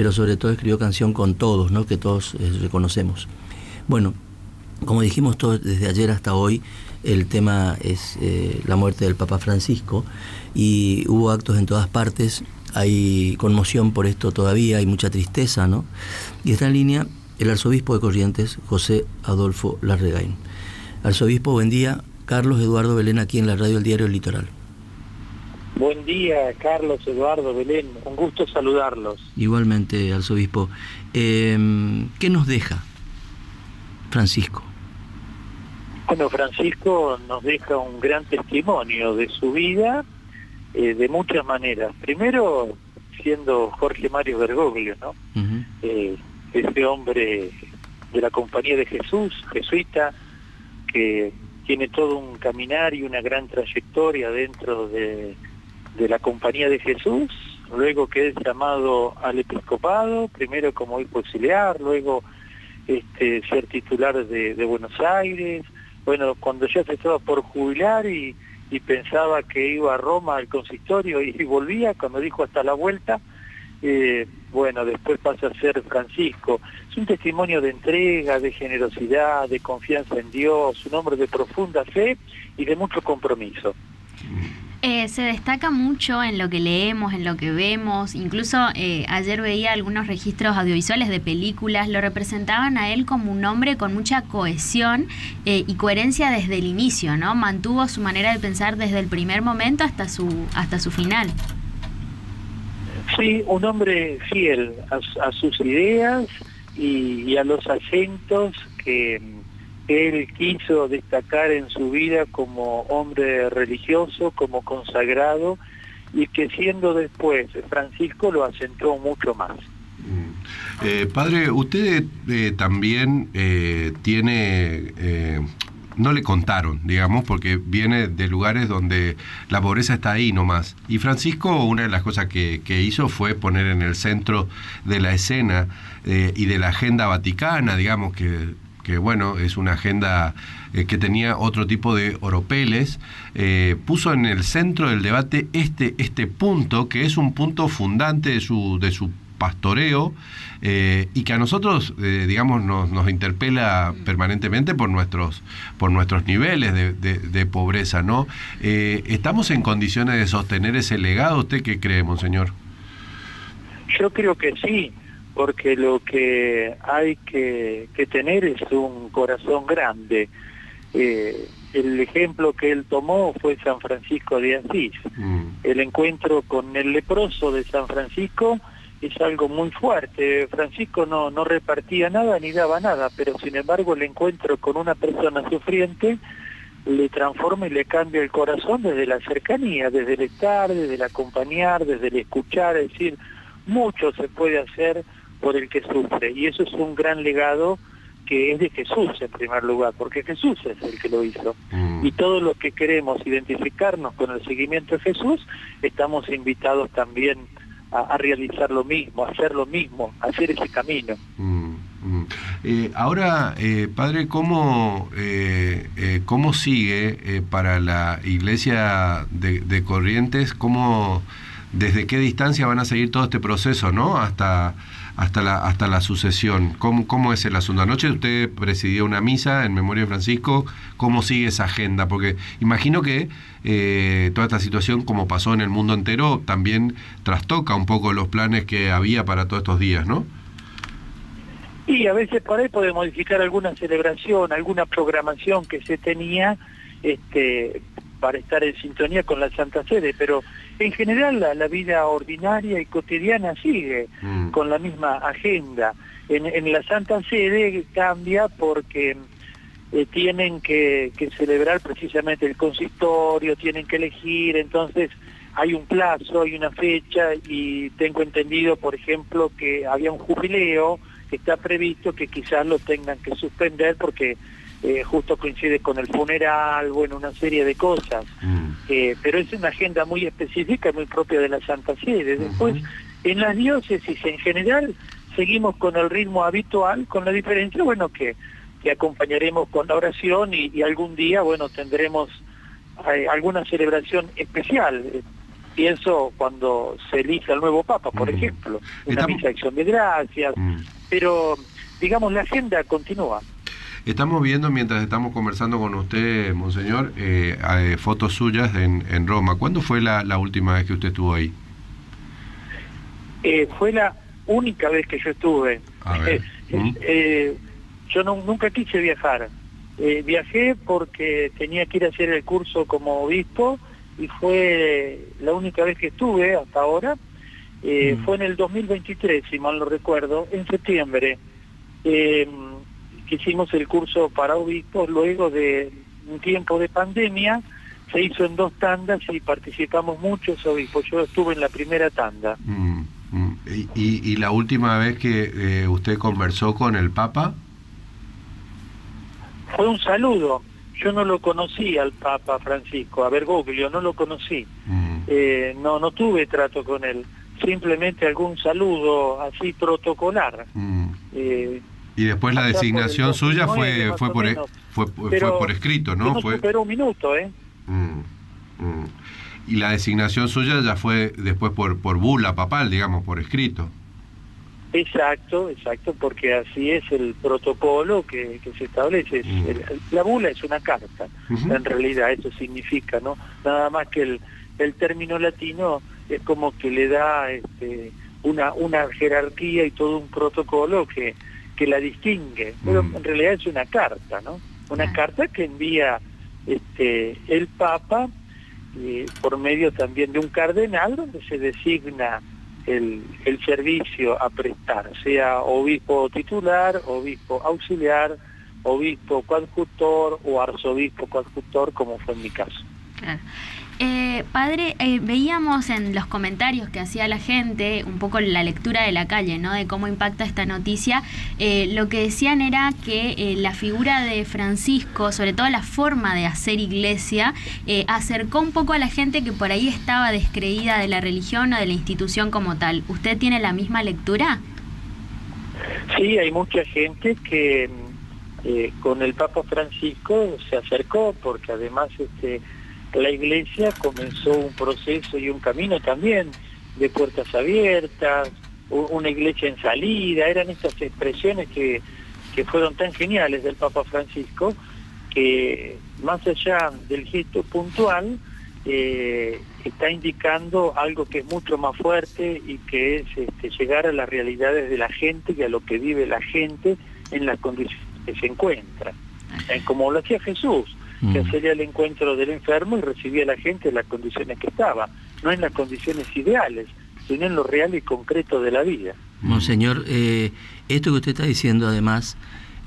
pero sobre todo escribió canción con todos, ¿no? Que todos reconocemos. Bueno, como dijimos todos desde ayer hasta hoy, el tema es la muerte del Papa Francisco, y hubo actos en todas partes, hay conmoción por esto todavía, hay mucha tristeza, ¿no? Y está en línea el arzobispo de Corrientes, José Adolfo Larregain. Arzobispo, buen día. Carlos Eduardo Belén, aquí en la radio El Diario El Litoral. Buen día, Carlos Eduardo Belén, un gusto saludarlos. Igualmente, arzobispo. ¿Qué nos deja Francisco? Bueno, Francisco nos deja un gran testimonio de su vida, de muchas maneras. Primero, siendo Jorge Mario Bergoglio, ¿no? Ese hombre de la Compañía de Jesús, jesuita, que tiene todo un caminar y una gran trayectoria dentro de la Compañía de Jesús, luego que es llamado al episcopado, primero como obispo auxiliar, luego ser titular de Buenos Aires. Bueno, cuando ya se estaba por jubilar y pensaba que iba a Roma al consistorio y volvía, cuando dijo hasta la vuelta, bueno, después pasa a ser Francisco. Es un testimonio de entrega, de generosidad, de confianza en Dios, un hombre de profunda fe y de mucho compromiso. Se destaca mucho en lo que leemos, en lo que vemos, incluso ayer veía algunos registros audiovisuales de películas, lo representaban a él como un hombre con mucha cohesión y coherencia desde el inicio, ¿no? Mantuvo su manera de pensar desde el primer momento hasta su final. Sí, un hombre fiel a sus ideas y a los acentos que él quiso destacar en su vida como hombre religioso, como consagrado, y que siendo después Francisco lo acentuó mucho más. Padre, usted también tiene... no le contaron, digamos, porque viene de lugares donde la pobreza está ahí nomás. Y Francisco, una de las cosas que hizo fue poner en el centro de la escena y de la agenda vaticana, digamos, que bueno, es una agenda que tenía otro tipo de oropeles, puso en el centro del debate este punto, que es un punto fundante de su pastoreo, y que a nosotros, digamos, nos interpela permanentemente por nuestros niveles de pobreza, ¿no? ¿Estamos en condiciones de sostener ese legado? ¿Usted qué cree, monseñor? Yo creo que sí, porque lo que hay que tener es un corazón grande. El ejemplo que él tomó fue San Francisco de Asís. El encuentro con el leproso de San Francisco es algo muy fuerte. Francisco no repartía nada ni daba nada, pero sin embargo el encuentro con una persona sufriente le transforma y le cambia el corazón desde la cercanía, desde el estar, desde el acompañar, desde el escuchar. Es decir, mucho se puede hacer por el que sufre, y eso es un gran legado que es de Jesús en primer lugar, porque Jesús es el que lo hizo. Y todos los que queremos identificarnos con el seguimiento de Jesús, estamos invitados también a realizar lo mismo, a hacer lo mismo, a hacer ese camino. Ahora, padre, ¿cómo sigue para la Iglesia de Corrientes? ¿Desde qué distancia van a seguir todo este proceso, ¿no? Hasta la sucesión. ¿Cómo es el asunto? Anoche usted presidió una misa en memoria de Francisco. ¿Cómo sigue esa agenda? Porque imagino que toda esta situación, como pasó en el mundo entero, también trastoca un poco los planes que había para todos estos días, ¿no? Y a veces por ahí puede modificar alguna celebración, alguna programación que se tenía para estar en sintonía con la Santa Sede, pero en general la vida ordinaria y cotidiana sigue con la misma agenda. En la Santa Sede cambia porque tienen que celebrar precisamente el consistorio, tienen que elegir, entonces hay un plazo, hay una fecha, y tengo entendido, por ejemplo, que había un jubileo que está previsto que quizás lo tengan que suspender porque justo coincide con el funeral, bueno, una serie de cosas. Pero es una agenda muy específica y muy propia de la Santa Sede. Después, en las diócesis en general, seguimos con el ritmo habitual, con la diferencia, bueno, que acompañaremos con la oración y algún día, bueno, tendremos alguna celebración especial. pienso cuando se elige al nuevo Papa, por ejemplo, una misa de acción de gracias, pero digamos la agenda continúa. Estamos viendo, mientras estamos conversando con usted, Monseñor, fotos suyas en Roma. ¿Cuándo fue la última vez que usted estuvo ahí? Fue la única vez que yo estuve. A ver. Yo nunca quise viajar. Viajé porque tenía que ir a hacer el curso como obispo y fue la única vez que estuve hasta ahora. Fue en el 2023, si mal no recuerdo, en septiembre. Que hicimos el curso para obispos luego de un tiempo de pandemia. Se hizo en 2 tandas y participamos muchos obispos. Yo estuve en la primera tanda. ¿Y la última vez que usted conversó con el Papa? Fue un saludo. Yo no lo conocí al Papa Francisco, a Bergoglio, no lo conocí. No tuve trato con él. Simplemente algún saludo así protocolar. Y después la designación suya fue por escrito, ¿no? No superó un minuto, Y la designación suya ya fue después por bula papal, digamos, por escrito. Exacto, porque así es el protocolo que se establece. La bula es una carta, en realidad eso significa, ¿no? Nada más que el término latino es como que le da una jerarquía y todo un protocolo que la distingue, pero en realidad es una carta, ¿no? Una carta que envía el Papa por medio también de un cardenal, donde se designa el servicio a prestar, sea obispo titular, obispo auxiliar, obispo coadjutor o arzobispo coadjutor, como fue en mi caso. Claro. Padre, veíamos en los comentarios que hacía la gente un poco la lectura de la calle, ¿no? De cómo impacta esta noticia. Lo que decían era que la figura de Francisco, sobre todo la forma de hacer iglesia, acercó un poco a la gente que por ahí estaba descreída de la religión o de la institución como tal. ¿Usted tiene la misma lectura? Sí, hay mucha gente que con el Papa Francisco se acercó, porque además la Iglesia comenzó un proceso y un camino también de puertas abiertas, una iglesia en salida. Eran estas expresiones que fueron tan geniales del Papa Francisco, que más allá del gesto puntual, está indicando algo que es mucho más fuerte y que es llegar a las realidades de la gente y a lo que vive la gente en las condiciones que se encuentra. Como lo hacía Jesús, que hacía el encuentro del enfermo y recibía a la gente en las condiciones que estaba, no en las condiciones ideales, sino en lo real y concreto de la vida. Monseñor, esto que usted está diciendo además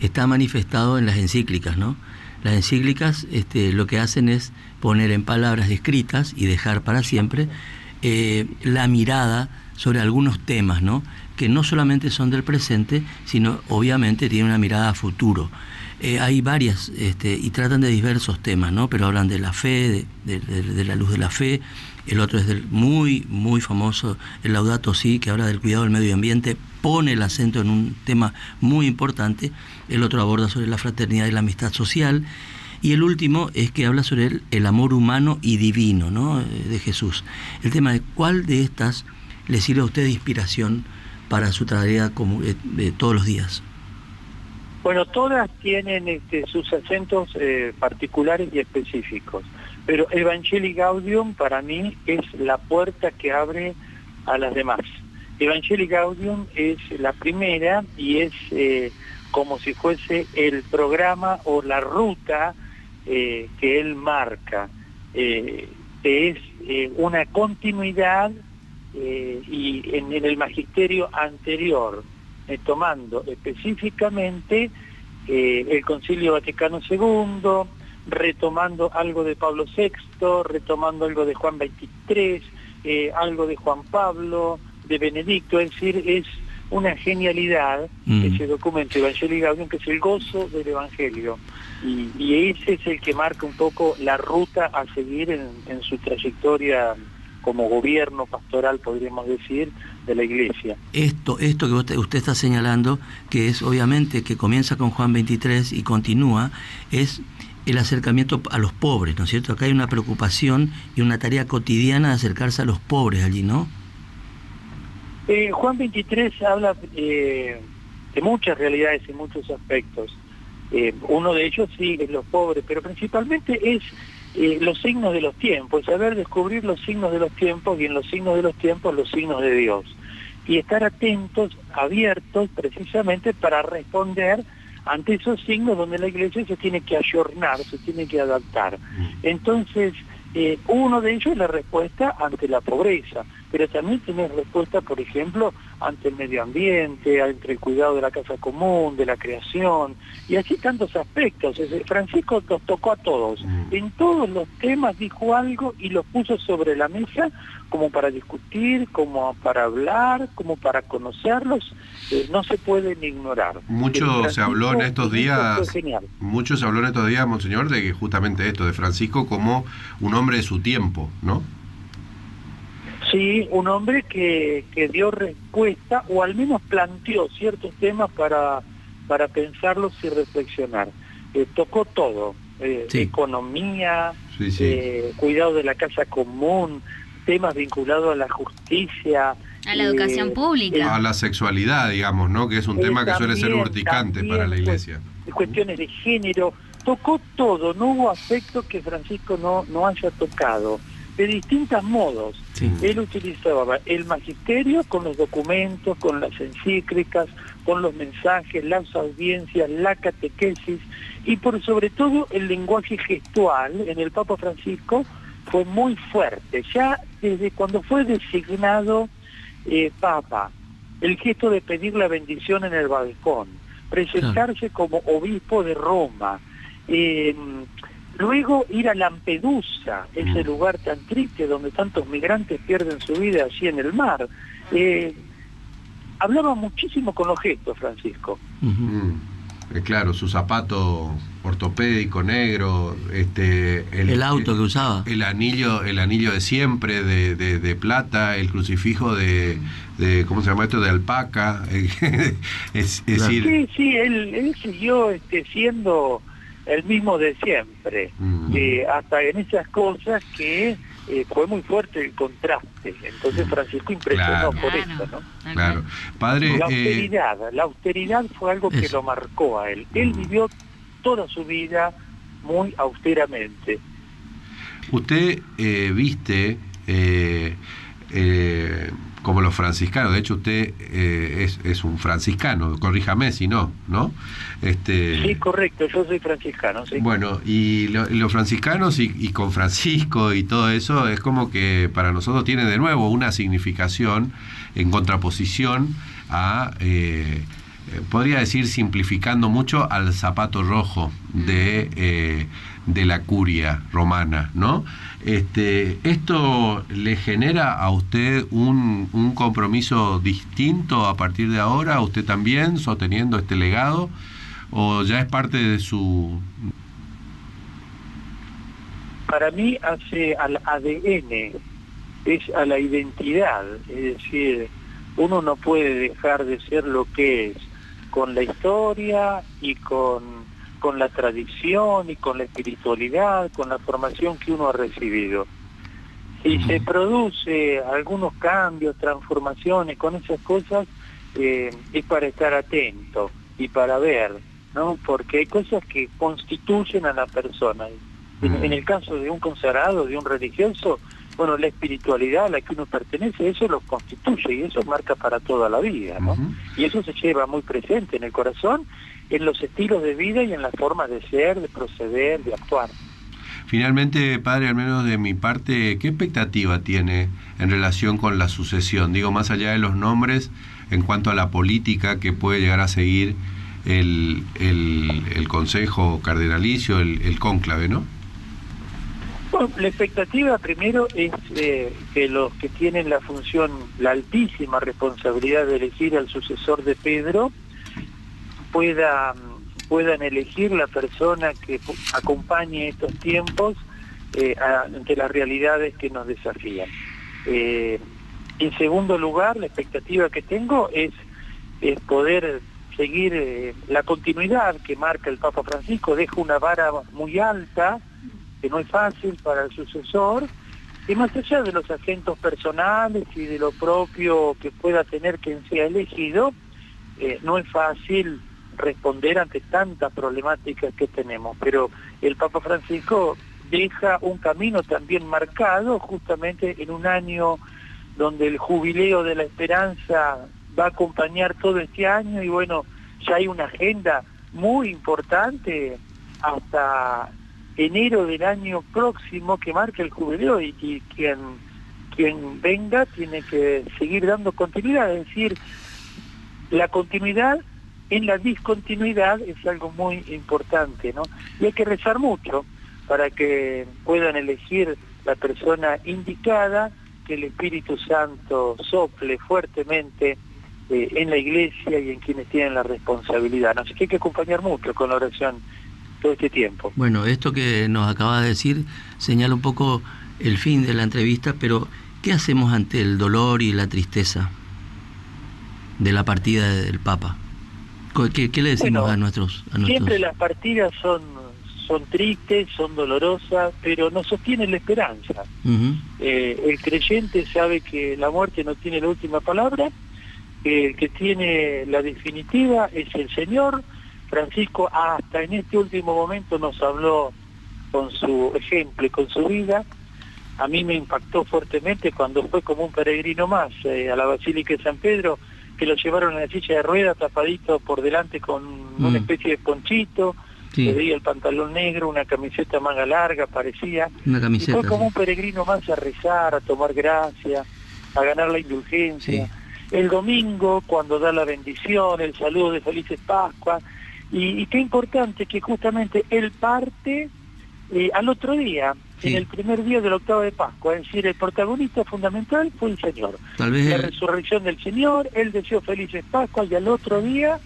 está manifestado en las encíclicas, ¿no? Las encíclicas lo que hacen es poner en palabras escritas y dejar para siempre la mirada sobre algunos temas, ¿no? Que no solamente son del presente, sino obviamente tienen una mirada a futuro. Hay varias, y tratan de diversos temas, ¿no? Pero hablan de la fe, de la luz de la fe. El otro es del muy, muy famoso, el Laudato Si, que habla del cuidado del medio ambiente, pone el acento en un tema muy importante. El otro aborda sobre la fraternidad y la amistad social. Y el último es que habla sobre el amor humano y divino, ¿no? De Jesús. El tema de cuál de estas le sirve a usted de inspiración para su tarea de todos los días. Bueno, todas tienen sus acentos particulares y específicos, pero Evangelii Gaudium para mí es la puerta que abre a las demás. Evangelii Gaudium es la primera y es como si fuese el programa o la ruta que él marca. Es una continuidad y en el magisterio anterior, tomando específicamente el Concilio Vaticano II, retomando algo de Pablo VI, retomando algo de Juan XXIII, algo de Juan Pablo, de Benedicto. Es decir, es una genialidad ese documento Evangelii Gaudium, que es el gozo del Evangelio, y ese es el que marca un poco la ruta a seguir en su trayectoria como gobierno pastoral, podríamos decir, de la Iglesia. Esto que usted está señalando, que es obviamente que comienza con Juan 23 y continúa, es el acercamiento a los pobres, ¿no es cierto? Acá hay una preocupación y una tarea cotidiana de acercarse a los pobres allí, ¿no? Juan 23 habla de muchas realidades y muchos aspectos. Uno de ellos sí es los pobres, pero principalmente es los signos de los tiempos, saber descubrir los signos de los tiempos y en los signos de los tiempos los signos de Dios. Y estar atentos, abiertos precisamente para responder ante esos signos donde la Iglesia se tiene que ayornar, se tiene que adaptar. Entonces, uno de ellos es la respuesta ante la pobreza, pero también tiene respuesta, por ejemplo, ante el medio ambiente, ante el cuidado de la casa común, de la creación, y así tantos aspectos. Francisco nos tocó a todos. En todos los temas dijo algo y los puso sobre la mesa como para discutir, como para hablar, como para conocerlos. No se pueden ignorar. Mucho se habló en estos días, Monseñor, de que justamente esto, de Francisco como un hombre de su tiempo, ¿no? Sí, un hombre que dio respuesta, o al menos planteó ciertos temas para pensarlos y reflexionar. Tocó todo, sí. Economía, sí. Cuidado de la casa común, temas vinculados a la justicia, a la educación pública, a la sexualidad, digamos, ¿no? Que es un tema que suele ser urticante para la Iglesia. Cuestiones de género, tocó todo, no hubo aspecto que Francisco no haya tocado, de distintos modos. Sí. Él utilizaba el magisterio con los documentos, con las encíclicas, con los mensajes, las audiencias, la catequesis, y por sobre todo el lenguaje gestual en el Papa Francisco fue muy fuerte. Ya desde cuando fue designado Papa, el gesto de pedir la bendición en el balcón, presentarse como obispo de Roma, luego ir a Lampedusa, ese lugar tan triste donde tantos migrantes pierden su vida allí en el mar. Hablaba muchísimo con los gestos, Francisco. Claro, su zapato ortopédico negro, el auto que usaba, el anillo de siempre de plata, el crucifijo de ¿cómo se llama esto? De alpaca. Es decir, sí, él siguió siendo el mismo de siempre, hasta en esas cosas que fue muy fuerte el contraste. Entonces Francisco impresionó por eso, ¿no? Claro. Padre, la austeridad fue algo que lo marcó a él. Él vivió toda su vida muy austeramente. Usted viste como los franciscanos, de hecho usted es un franciscano, corríjame si no, ¿no? Sí, correcto, yo soy franciscano, sí. Bueno, y los franciscanos y con Francisco y todo eso es como que para nosotros tiene de nuevo una significación en contraposición a, podría decir simplificando mucho, al zapato rojo de la curia romana, ¿no? ¿Esto le genera a usted un compromiso distinto a partir de ahora, usted también sosteniendo este legado, o ya es parte de su...? Para mí hace al ADN, es a la identidad, es decir, uno no puede dejar de ser lo que es, con la historia y con la tradición y con la espiritualidad, con la formación que uno ha recibido. Si se produce algunos cambios, transformaciones con esas cosas, es para estar atento y para ver, ¿no? Porque hay cosas que constituyen a la persona. En el caso de un consagrado, de un religioso, bueno, la espiritualidad a la que uno pertenece, eso los constituye y eso marca para toda la vida, ¿no? Y eso se lleva muy presente en el corazón, en los estilos de vida y en la forma de ser, de proceder, de actuar. Finalmente, padre, al menos de mi parte, ¿qué expectativa tiene en relación con la sucesión? Digo, más allá de los nombres, en cuanto a la política que puede llegar a seguir el Consejo Cardenalicio, el cónclave, ¿no? Bueno, la expectativa primero es que los que tienen la función, la altísima responsabilidad de elegir al sucesor de Pedro, puedan elegir la persona que acompañe estos tiempos ante las realidades que nos desafían. En segundo lugar, la expectativa que tengo es poder seguir la continuidad que marca el Papa Francisco. Deja una vara muy alta, que no es fácil para el sucesor, y más allá de los acentos personales y de lo propio que pueda tener quien sea elegido, no es fácil responder ante tantas problemáticas que tenemos, pero el Papa Francisco deja un camino también marcado justamente en un año donde el jubileo de la esperanza va a acompañar todo este año, y bueno, ya hay una agenda muy importante hasta enero del año próximo que marca el jubileo, y quien venga tiene que seguir dando continuidad, es decir, la continuidad en la discontinuidad es algo muy importante, ¿no? Y hay que rezar mucho para que puedan elegir la persona indicada, que el Espíritu Santo sople fuertemente en la Iglesia y en quienes tienen la responsabilidad. Así que hay que acompañar mucho con la oración todo este tiempo. Bueno, esto que nos acaba de decir señala un poco el fin de la entrevista, pero ¿qué hacemos ante el dolor y la tristeza de la partida del Papa? ¿Qué le decimos a nuestros? Siempre las partidas son tristes, son dolorosas, pero nos sostienen la esperanza. El creyente sabe que la muerte no tiene la última palabra, el que tiene la definitiva es el Señor. Francisco hasta en este último momento nos habló con su ejemplo y con su vida. A mí me impactó fuertemente cuando fue como un peregrino más a la Basílica de San Pedro, que lo llevaron en la silla de ruedas tapadito por delante con una especie de ponchito. Sí. Le veía el pantalón negro, una camiseta manga larga, parecía. Una camiseta, y fue como un peregrino más a rezar, a tomar gracia, a ganar la indulgencia. Sí. El domingo, cuando da la bendición, el saludo de Felices Pascua, y qué importante que justamente él parte al otro día, sí, en el primer día de la octava de Pascua, es decir, el protagonista fundamental fue el Señor. Tal vez la resurrección del Señor, él deseó Felices Pascua, y al otro día,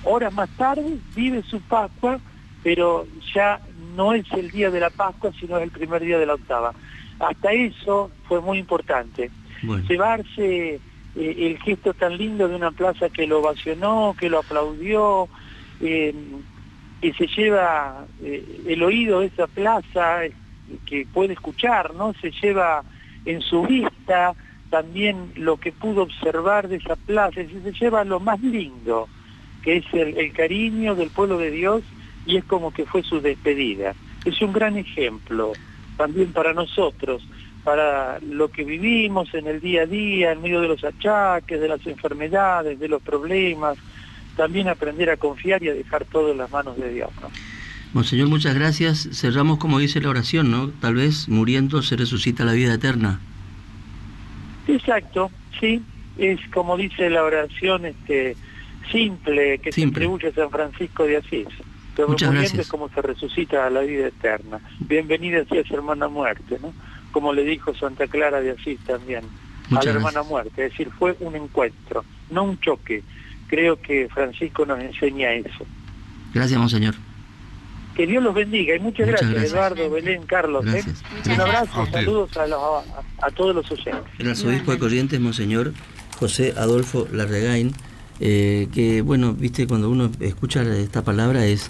horas más tarde, vive su Pascua, pero ya no es el día de la Pascua, sino es el primer día de la octava. Hasta eso fue muy importante. Bueno. Llevarse el gesto tan lindo de una plaza que lo ovacionó, que lo aplaudió, que se lleva el oído de esa plaza, que puede escuchar, ¿no? Se lleva en su vista también lo que pudo observar de esa plaza, se lleva lo más lindo, que es el cariño del pueblo de Dios, y es como que fue su despedida. Es un gran ejemplo también para nosotros, para lo que vivimos en el día a día, en medio de los achaques, de las enfermedades, de los problemas, también aprender a confiar y a dejar todo en las manos de Dios, ¿no? Monseñor, muchas gracias. Cerramos como dice la oración, ¿no? Tal vez muriendo se resucita la vida eterna. Exacto, sí. Es como dice la oración simple que se atribuye a San Francisco de Asís. Pero muchas gracias. Es como se resucita a la vida eterna. Bienvenida sea su hermana muerte, ¿no? Como le dijo Santa Clara de Asís también, a la hermana muerte. Es decir, fue un encuentro, no un choque. Creo que Francisco nos enseña eso. Gracias, Monseñor. Que Dios los bendiga, y muchas gracias, Eduardo, Belén, Carlos. Un abrazo, saludos a todos los oyentes. El arzobispo de Corrientes, Monseñor José Adolfo Larregain, que bueno, viste, cuando uno escucha esta palabra es